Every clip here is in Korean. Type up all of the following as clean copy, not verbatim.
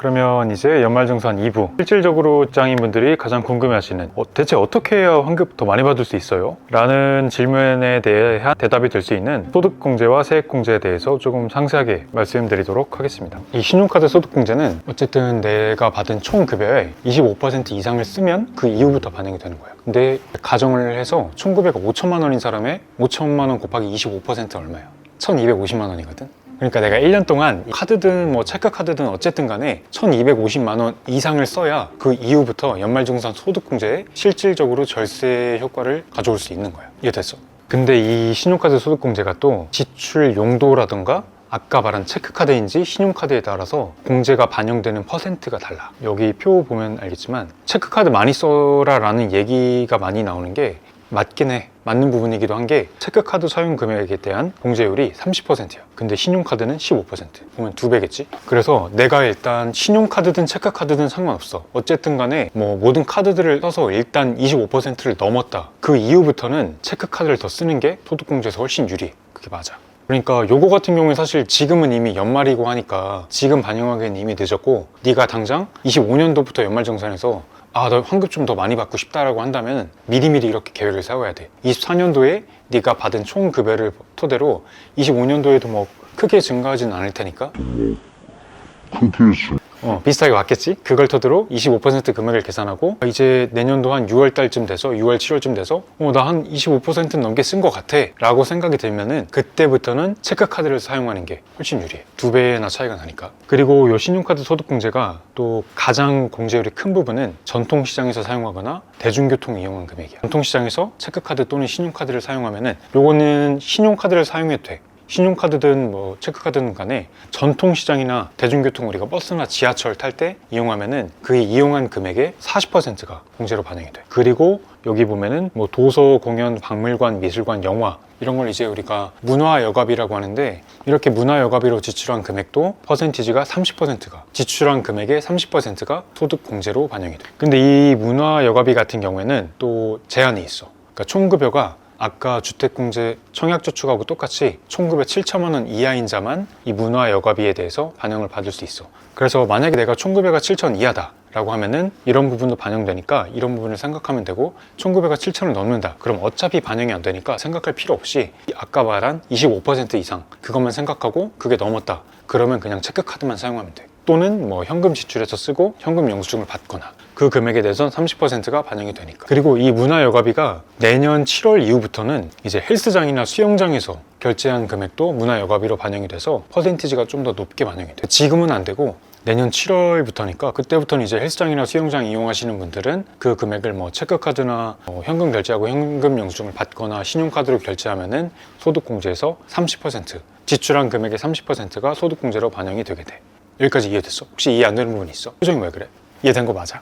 그러면 이제 연말정산 2부, 실질적으로 직장인분들이 가장 궁금해하시는 대체 어떻게 해야 환급 더 많이 받을 수 있어요? 라는 질문에 대한 대답이 될 수 있는 소득공제와 세액공제에 대해서 조금 상세하게 말씀드리도록 하겠습니다. 이 신용카드 소득공제는 어쨌든 내가 받은 총 급여의 25% 이상을 쓰면 그 이후부터 반영이 되는 거예요. 근데 가정을 해서 총 급여가 5천만 원인 사람의 5천만 원 곱하기 25%는 얼마예요? 1250만 원이거든? 그러니까 내가 1년 동안 카드든 뭐 체크카드든 어쨌든 간에 1250만 원 이상을 써야 그 이후부터 연말정산 소득공제에 실질적으로 절세 효과를 가져올 수 있는 거야. 이해됐어? 근데 이 신용카드 소득공제가 또 지출 용도라던가 아까 말한 체크카드인지 신용카드에 따라서 공제가 반영되는 퍼센트가 달라. 여기 표 보면 알겠지만 체크카드 많이 써라 라는 얘기가 많이 나오는 게 맞긴 해. 맞는 부분이기도 한 게 체크카드 사용 금액에 대한 공제율이 30%야. 근데 신용카드는 15%. 보면 2배겠지? 그래서 내가 일단 신용카드든 체크카드든 상관없어. 어쨌든 간에 뭐 모든 카드들을 써서 일단 25%를 넘었다. 그 이후부터는 체크카드를 더 쓰는 게 소득공제에서 훨씬 유리해. 그게 맞아. 그러니까 요거 같은 경우는 사실 지금은 이미 연말이고 하니까 지금 반영하기엔 이미 늦었고, 네가 당장 25년도부터 연말정산해서 나 환급 좀 더 많이 받고 싶다라고 한다면 미리미리 이렇게 계획을 세워야 돼. 24년도에 네가 받은 총 급여를 토대로 25년도에도 뭐 크게 증가하지는 않을 테니까 비슷하게 왔겠지? 그걸 토대로 25% 금액을 계산하고 이제 내년도 한 6월 달쯤 돼서 6월 7월쯤 돼서 나 한 25% 넘게 쓴 것 같아 라고 생각이 들면은 그때부터는 체크카드를 사용하는 게 훨씬 유리해. 2배나 차이가 나니까. 그리고 이 신용카드 소득공제가 또 가장 공제율이 큰 부분은 전통시장에서 사용하거나 대중교통 이용한 금액이야. 전통시장에서 체크카드 또는 신용카드를 사용하면은 요거는 신용카드를 사용해도 돼. 신용카드든 뭐 체크카드든 간에 전통시장이나 대중교통, 우리가 버스나 지하철 탈 때 이용하면은 그 이용한 금액의 40%가 공제로 반영이 돼. 그리고 여기 보면은 뭐 도서, 공연, 박물관, 미술관, 영화 이런 걸 이제 우리가 문화여가비라고 하는데, 이렇게 문화여가비로 지출한 금액도 퍼센티지가 30%가 지출한 금액의 30%가 소득공제로 반영이 돼. 근데 이 문화여가비 같은 경우에는 또 제한이 있어. 그러니까 총급여가 아까 주택공제 청약저축하고 똑같이 총급여 7천만 원 이하인 자만 이 문화여가비에 대해서 반영을 받을 수 있어. 그래서 만약에 내가 총급여가 7천 이하다 라고 하면은 이런 부분도 반영되니까 이런 부분을 생각하면 되고, 총급여가 7천을 넘는다 그럼 어차피 반영이 안 되니까 생각할 필요 없이 아까 말한 25% 이상 그것만 생각하고 그게 넘었다 그러면 그냥 체크카드만 사용하면 돼. 또는 뭐 현금 지출해서 쓰고 현금 영수증을 받거나 그 금액에 대해서는 30%가 반영이 되니까. 그리고 이 문화여가비가 내년 7월 이후부터는 이제 헬스장이나 수영장에서 결제한 금액도 문화여가비로 반영이 돼서 퍼센티지가 좀 더 높게 반영이 돼. 지금은 안 되고 내년 7월부터니까 그때부터는 이제 헬스장이나 수영장 이용하시는 분들은 그 금액을 뭐 체크카드나 현금 결제하고 현금 영수증을 받거나 신용카드로 결제하면은 소득공제에서 30% 지출한 금액의 30%가 소득공제로 반영이 되게 돼. 여기까지 이해됐어? 혹시 이해 안 되는 부분이 있어? 표정이 왜 그래? 이해된 거 맞아?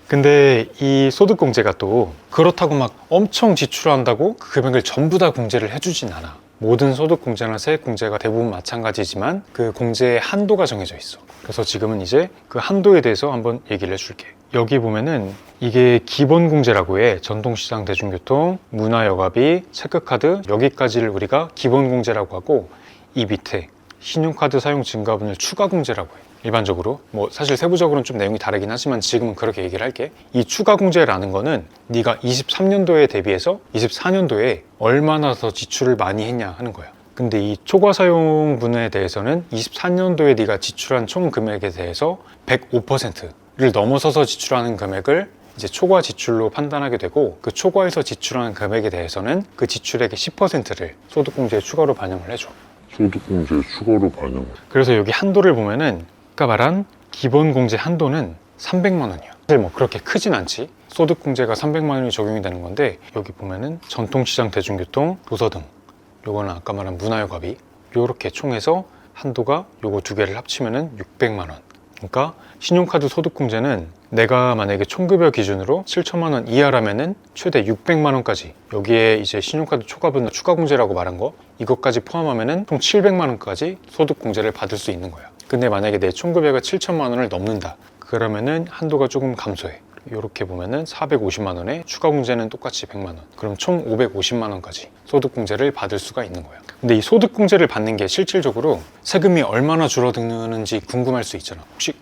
근데 이 소득공제가 또 그렇다고 막 엄청 지출한다고 그 금액을 전부 다 공제를 해주진 않아. 모든 소득공제나 세액공제가 대부분 마찬가지지만 그 공제의 한도가 정해져 있어. 그래서 지금은 이제 그 한도에 대해서 한번 얘기를 해줄게. 여기 보면은 이게 기본공제라고 해. 전통시장, 대중교통, 문화여가비, 체크카드, 여기까지를 우리가 기본공제라고 하고, 이 밑에 신용카드 사용 증가분을 추가공제라고 해. 일반적으로 뭐 사실 세부적으로는 좀 내용이 다르긴 하지만 지금은 그렇게 얘기를 할게. 이 추가공제라는 거는 네가 23년도에 대비해서 24년도에 얼마나 더 지출을 많이 했냐 하는 거야. 근데 이 초과사용분에 대해서는 24년도에 네가 지출한 총 금액에 대해서 105%를 넘어서서 지출하는 금액을 이제 초과 지출로 판단하게 되고, 그 초과해서 지출하는 금액에 대해서는 그 지출액의 10%를 소득공제에 추가로 반영을 해줘. 소득공제에 추가로 반영. 그래서 여기 한도를 보면은 아까 말한 기본공제 한도는 300만 원이야. 사실 뭐 그렇게 크진 않지. 소득공제가 300만 원이 적용이 되는 건데, 여기 보면은 전통시장, 대중교통, 도서 등 요거는 아까 말한 문화여가비 요렇게 총해서 한도가 요거 두 개를 합치면은 600만 원. 그러니까 신용카드 소득공제는 내가 만약에 총급여 기준으로 7천만 원 이하라면은 최대 600만 원까지, 여기에 이제 신용카드 초과분 추가공제라고 말한 거 이것까지 포함하면은 총 700만 원까지 소득공제를 받을 수 있는 거야. 근데 만약에 내 총급여가 7천만 원을 넘는다 그러면은 한도가 조금 감소해. 이렇게 보면은 450만 원에 추가공제는 똑같이 100만 원, 그럼 총 550만 원까지 소득공제를 받을 수가 있는 거야. 근데 이 소득공제를 받는 게 실질적으로 세금이 얼마나 줄어드는지 궁금할 수 있잖아. 혹시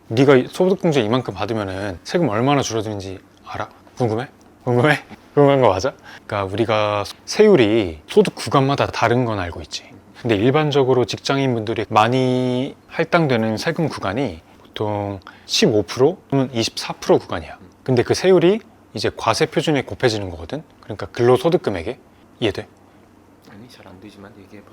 네가 소득공제 이만큼 받으면은 세금 얼마나 줄어드는지 알아? 궁금해? 궁금해? 궁금한 거 맞아? 그러니까 우리가 세율이 소득 구간마다 다른 건 알고 있지. 근데 일반적으로 직장인분들이 많이 할당되는 세금 구간이 보통 15% 또는 24% 구간이야. 근데 그 세율이 이제 과세 표준에 곱해지는 거거든. 그러니까 근로소득 금액에. 이해돼? 아니 잘 안 되지만 얘기해봐.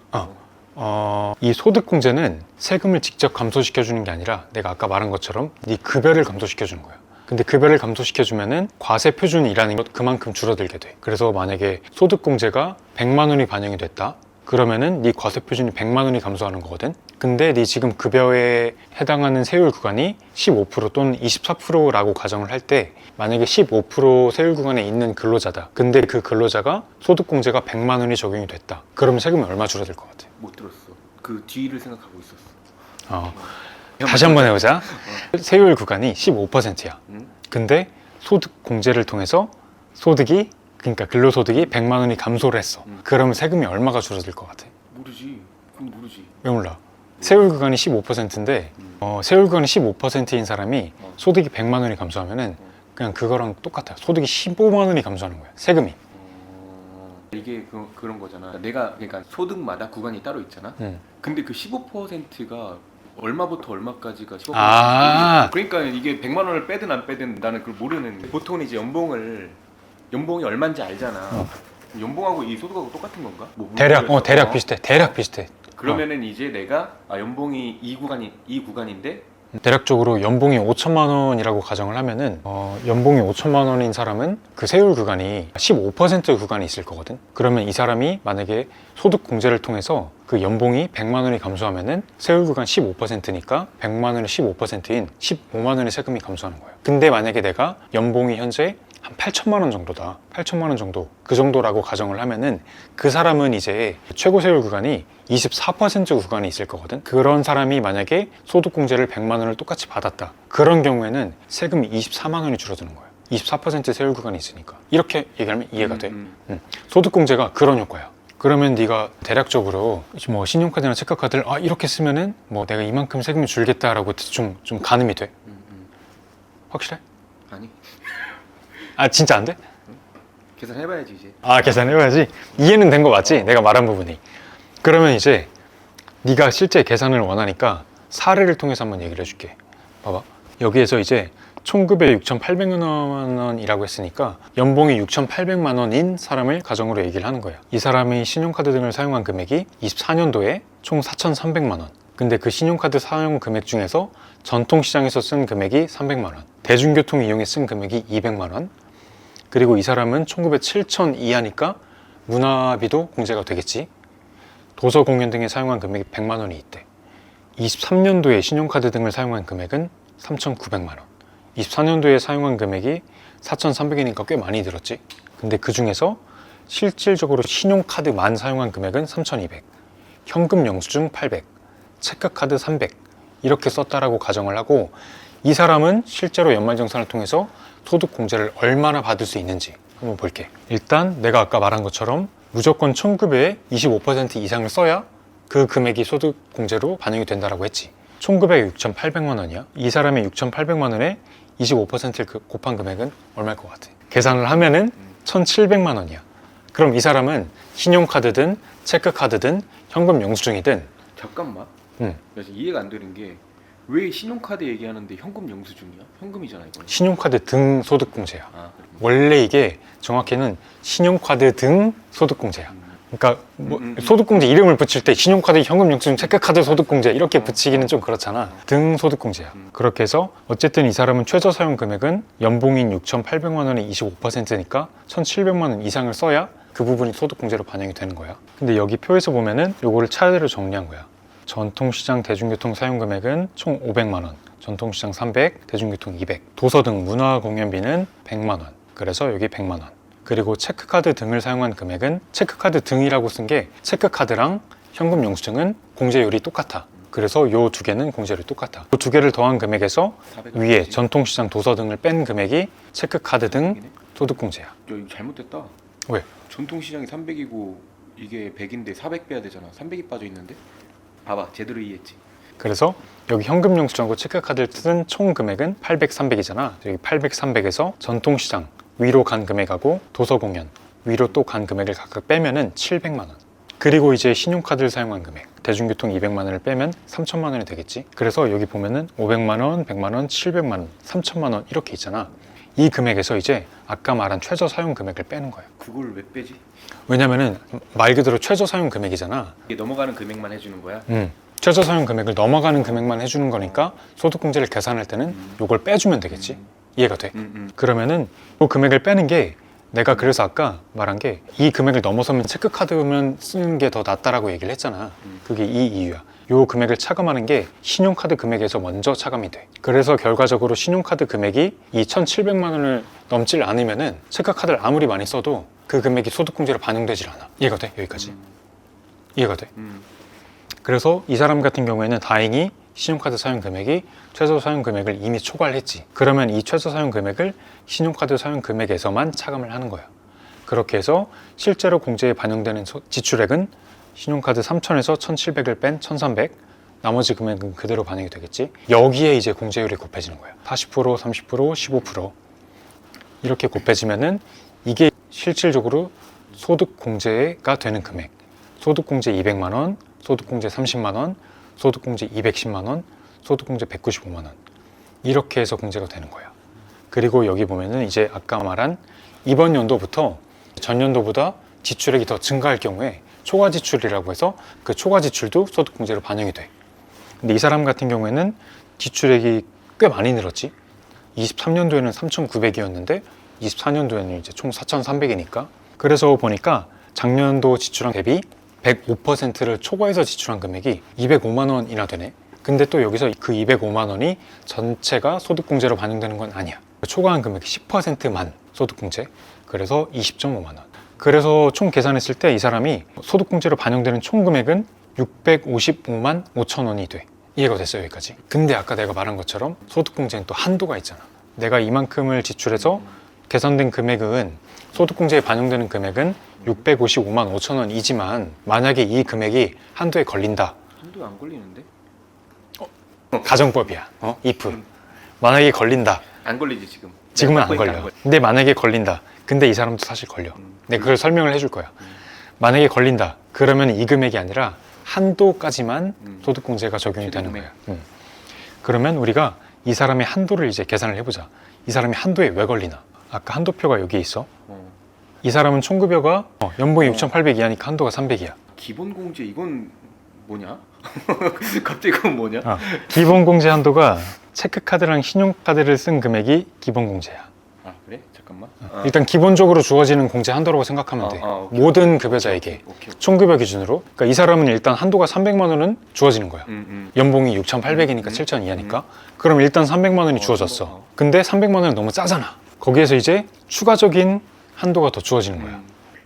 이 소득공제는 세금을 직접 감소시켜주는 게 아니라 내가 아까 말한 것처럼 네 급여를 감소시켜주는 거야. 근데 급여를 감소시켜주면은 과세 표준이라는 것 그만큼 줄어들게 돼. 그래서 만약에 소득공제가 100만 원이 반영이 됐다. 그러면은 네 과세 표준이 100만 원이 감소하는 거거든. 근데 네 지금 급여에 해당하는 세율 구간이 15% 또는 24%라고 가정을 할 때 만약에 15% 세율 구간에 있는 근로자다. 근데 그 근로자가 소득공제가 100만 원이 적용이 됐다. 그러면 세금이 얼마 줄어들 것 같아? 못 들었어. 그 뒤를 생각하고 있었어. 다시 한번 해보자. 세율 구간이 15%야. 응? 근데 소득공제를 통해서 소득이 그러니까 근로소득이 100만 원이 감소를 했어. 그러면 세금이 얼마가 줄어들 것 같아? 모르지. 그건 모르지. 왜 몰라? 세율 구간이 15%인데 세율 구간이 15%인 사람이 소득이 100만 원이 감소하면은 그냥 그거랑 똑같아요. 소득이 15만 원이 감소하는 거야. 세금이. 이게 그런 거잖아. 내가 그러니까 소득마다 구간이 따로 있잖아. 근데 그 15%가 얼마부터 얼마까지가 15%? 그러니까 이게 100만 원을 빼든 안 빼든 나는 그걸 모르는. 보통은 이제 연봉이 얼마인지 알잖아. 연봉하고 이 소득하고 똑같은 건가? 뭐 대략 비슷해. 대략 비슷해. 그러면은 이제 내가 연봉이 이 구간인데 대략적으로 연봉이 5천만 원이라고 가정을 하면은 연봉이 5천만 원인 사람은 그 세율 구간이 15% 구간이 있을 거거든. 그러면 이 사람이 만약에 소득 공제를 통해서 그 연봉이 100만 원이 감소하면은 세율 구간 15%니까 100만 원의 15%인 15만 원의 세금이 감소하는 거예요. 근데 만약에 내가 연봉이 현재 한 8천만 원 정도다. 8천만 원 정도. 그 정도라고 가정을 하면은 그 사람은 이제 최고 세율 구간이 24% 구간이 있을 거거든. 그런 사람이 만약에 소득공제를 100만 원을 똑같이 받았다. 그런 경우에는 세금이 24만 원이 줄어드는 거야. 24% 세율 구간이 있으니까. 이렇게 얘기하면 이해가 돼. 소득공제가 그런 효과야. 그러면 네가 대략적으로 뭐 신용카드나 체크카드를 이렇게 쓰면은 뭐 내가 이만큼 세금을 줄겠다라고 좀 가늠이 돼. 확실해? 아니 진짜 안 돼? 계산해봐야지 이제. 계산해봐야지. 이해는 된 거 맞지? 내가 말한 부분이. 그러면 이제 네가 실제 계산을 원하니까 사례를 통해서 한번 얘기를 해줄게. 봐봐. 여기에서 이제 총급의 6,800만 원이라고 했으니까 연봉이 6,800만 원인 사람을 가정으로 얘기를 하는 거야. 이 사람이 신용카드 등을 사용한 금액이 24년도에 총 4,300만 원. 근데 그 신용카드 사용 금액 중에서 전통시장에서 쓴 금액이 300만 원, 대중교통 이용에 쓴 금액이 200만 원, 그리고 이 사람은 총급의 7천 이하니까 문화비도 공제가 되겠지. 도서 공연 등에 사용한 금액이 100만 원이 있대. 23년도에 신용카드 등을 사용한 금액은 3,900만 원. 24년도에 사용한 금액이 4,300이니까 꽤 많이 들었지. 근데 그 중에서 실질적으로 신용카드만 사용한 금액은 3,200, 현금 영수증 800, 체크카드 300 이렇게 썼다라고 가정을 하고 이 사람은 실제로 연말정산을 통해서 소득 공제를 얼마나 받을 수 있는지 한번 볼게. 일단 내가 아까 말한 것처럼 무조건 총급의 25% 이상을 써야 그 금액이 소득 공제로 반영이 된다라고 했지. 총급의 6,800만 원이야. 이 사람의 6,800만 원에 25%를 곱한 금액은 얼마일 것 같아? 계산을 하면은 1,700만 원이야. 그럼 이 사람은 신용카드든 체크카드든 현금 영수증이든 잠깐만. 나 지금 이해가 안 되는 게 왜 신용카드 얘기하는데 현금 영수증이야? 현금이잖아 이거. 신용카드 등 소득공제야. 그렇구나. 원래 이게 정확히는 신용카드 등 소득공제야. 그러니까 뭐 소득공제 이름을 붙일 때 신용카드, 현금 영수증, 체크카드 소득공제 이렇게 붙이기는 좀 그렇잖아. 등 소득공제야. 그렇게 해서 어쨌든 이 사람은 최저 사용 금액은 연봉인 6,800만 원의 25%니까 1,700만 원 이상을 써야 그 부분이 소득공제로 반영이 되는 거야. 근데 여기 표에서 보면은 요거를 차례로 정리한 거야. 전통시장 대중교통 사용금액은 총 500만 원, 전통시장 300, 대중교통 200, 도서 등 문화공연비는 100만 원, 그래서 여기 100만 원. 그리고 체크카드 등을 사용한 금액은 체크카드 등이라고 쓴 게 체크카드랑 현금 영수증은 공제율이 똑같아. 그래서 요 두 개는 공제율이 똑같아. 요 두 개를 더한 금액에서 위에 전통시장 도서 등을 뺀 금액이 체크카드 등 소득공제야. 야 이거 잘못됐다. 왜? 전통시장이 300이고 이게 100인데 400 빼야 되잖아. 300이 빠져 있는데. 봐봐 제대로 이해했지. 그래서 여기 현금 영수증하고 체크카드를 쓴 총 금액은 800, 300이잖아. 여기 800, 300에서 전통시장 위로 간 금액하고 도서공연 위로 또 간 금액을 각각 빼면은 700만 원. 그리고 이제 신용카드를 사용한 금액, 대중교통 200만 원을 빼면 3천만 원이 되겠지. 그래서 여기 보면은 500만 원, 100만 원, 700만 원, 3천만 원 이렇게 있잖아. 이 금액에서 이제 아까 말한 최저 사용 금액을 빼는 거야. 그걸 왜 빼지? 왜냐면은 말 그대로 최저 사용 금액이잖아. 이게 넘어가는 금액만 해주는 거야? 최저 사용 금액을 넘어가는 금액만 해주는 거니까 소득공제를 계산할 때는 이걸 빼주면 되겠지. 이해가 돼? 그러면은 그 금액을 빼는 게 내가 그래서 아까 말한 게 이 금액을 넘어서면 체크카드만 쓰는 게 더 낫다라고 얘기를 했잖아. 그게 이 이유야. 요 금액을 차감하는 게 신용카드 금액에서 먼저 차감이 돼. 그래서 결과적으로 신용카드 금액이 이 1,700만 원을 넘질 않으면은 체크카드를 아무리 많이 써도 그 금액이 소득공제로 반영되질 않아. 이해가 돼? 여기까지. 이해가 돼? 그래서 이 사람 같은 경우에는 다행히 신용카드 사용 금액이 최저 사용 금액을 이미 초과를 했지. 그러면 이 최저 사용 금액을 신용카드 사용 금액에서만 차감을 하는 거야. 그렇게 해서 실제로 공제에 반영되는 지출액은 신용카드 3,000에서 1,700을 뺀 1,300, 나머지 금액은 그대로 반영이 되겠지. 여기에 이제 공제율이 곱해지는 거야. 40%, 30%, 15% 이렇게 곱해지면은 이게 실질적으로 소득공제가 되는 금액. 소득공제 200만 원, 소득공제 30만 원, 소득공제 210만 원, 소득공제 195만 원 이렇게 해서 공제가 되는 거야. 그리고 여기 보면은 이제 아까 말한 이번 연도부터 전년도보다 지출액이 더 증가할 경우에 초과 지출이라고 해서 그 초과 지출도 소득공제로 반영이 돼. 근데 이 사람 같은 경우에는 지출액이 꽤 많이 늘었지. 23년도에는 3,900이었는데 24년도에는 이제 총 4,300이니까. 그래서 보니까 작년도 지출한 대비 105%를 초과해서 지출한 금액이 205만 원이나 되네. 근데 또 여기서 그 205만 원이 전체가 소득공제로 반영되는 건 아니야. 초과한 금액 10%만 소득공제. 그래서 20.5만 원. 그래서 총 계산했을 때 이 사람이 소득공제로 반영되는 총 금액은 655만 5천 원이 돼. 이해가 됐어요, 여기까지. 근데 아까 내가 말한 것처럼 소득공제는 또 한도가 있잖아. 내가 이만큼을 지출해서 계산된 금액은 소득공제에 반영되는 금액은 655만 5천 원이지만 만약에 이 금액이 한도에 걸린다. 한도 안 걸리는데? 가정법이야. if. 만약에 걸린다. 안 걸리지 지금. 지금은 안 걸려. 근데 만약에 걸린다. 근데 이 사람도 사실 걸려. 내가 그걸 설명을 해줄 거야. 만약에 걸린다. 그러면 이 금액이 아니라 한도까지만 소득공제가 적용이 되는 거야. 그러면 우리가 이 사람의 한도를 이제 계산을 해보자. 이 사람이 한도에 왜 걸리나? 아까 한도표가 여기 있어. 이 사람은 총급여가 연봉이 6,800 이하니까 한도가 300이야. 기본공제 이건 뭐냐? 갑자기 그건 뭐냐? 기본공제 한도가 체크카드랑 신용카드를 쓴 금액이 기본공제야. 아 그래? 잠깐만. 일단 기본적으로 주어지는 공제 한도라고 생각하면 돼. 오케이. 모든 급여자에게 오케이. 총급여 기준으로. 그러니까 이 사람은 일단 한도가 300만 원은 주어지는 거야. 연봉이 6,800이니까 7,000 이하니까. 그럼 일단 300만 원이 주어졌어. 근데 300만 원은 너무 짜잖아. 거기에서 이제 추가적인 한도가 더 주어지는 거야.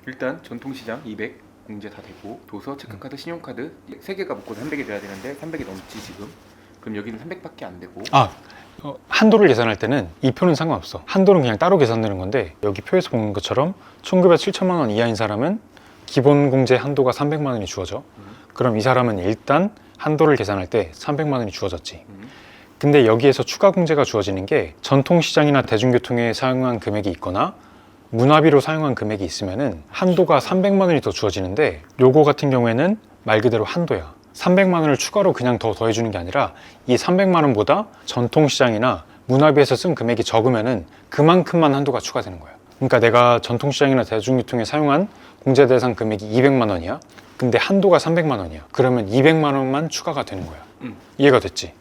일단 전통시장 200 공제 다 되고 도서, 체크카드, 신용카드 3개가 묶어서 300이 돼야 되는데 300이 넘지 지금. 그럼 여기는 300밖에 안 되고. 한도를 계산할 때는 이 표는 상관없어. 한도는 그냥 따로 계산되는 건데 여기 표에서 보는 것처럼 총급여 7천만 원 이하인 사람은 기본공제 한도가 300만 원이 주어져. 그럼 이 사람은 일단 한도를 계산할 때 300만 원이 주어졌지. 근데 여기에서 추가 공제가 주어지는 게 전통시장이나 대중교통에 사용한 금액이 있거나 문화비로 사용한 금액이 있으면은 한도가 300만 원이 더 주어지는데 요거 같은 경우에는 말 그대로 한도야. 300만 원을 추가로 그냥 더 더해주는 게 아니라 이 300만 원보다 전통시장이나 문화비에서 쓴 금액이 적으면은 그만큼만 한도가 추가되는 거야. 그러니까 내가 전통시장이나 대중교통에 사용한 공제 대상 금액이 200만 원이야. 근데 한도가 300만 원이야. 그러면 200만 원만 추가가 되는 거야. 이해가 됐지?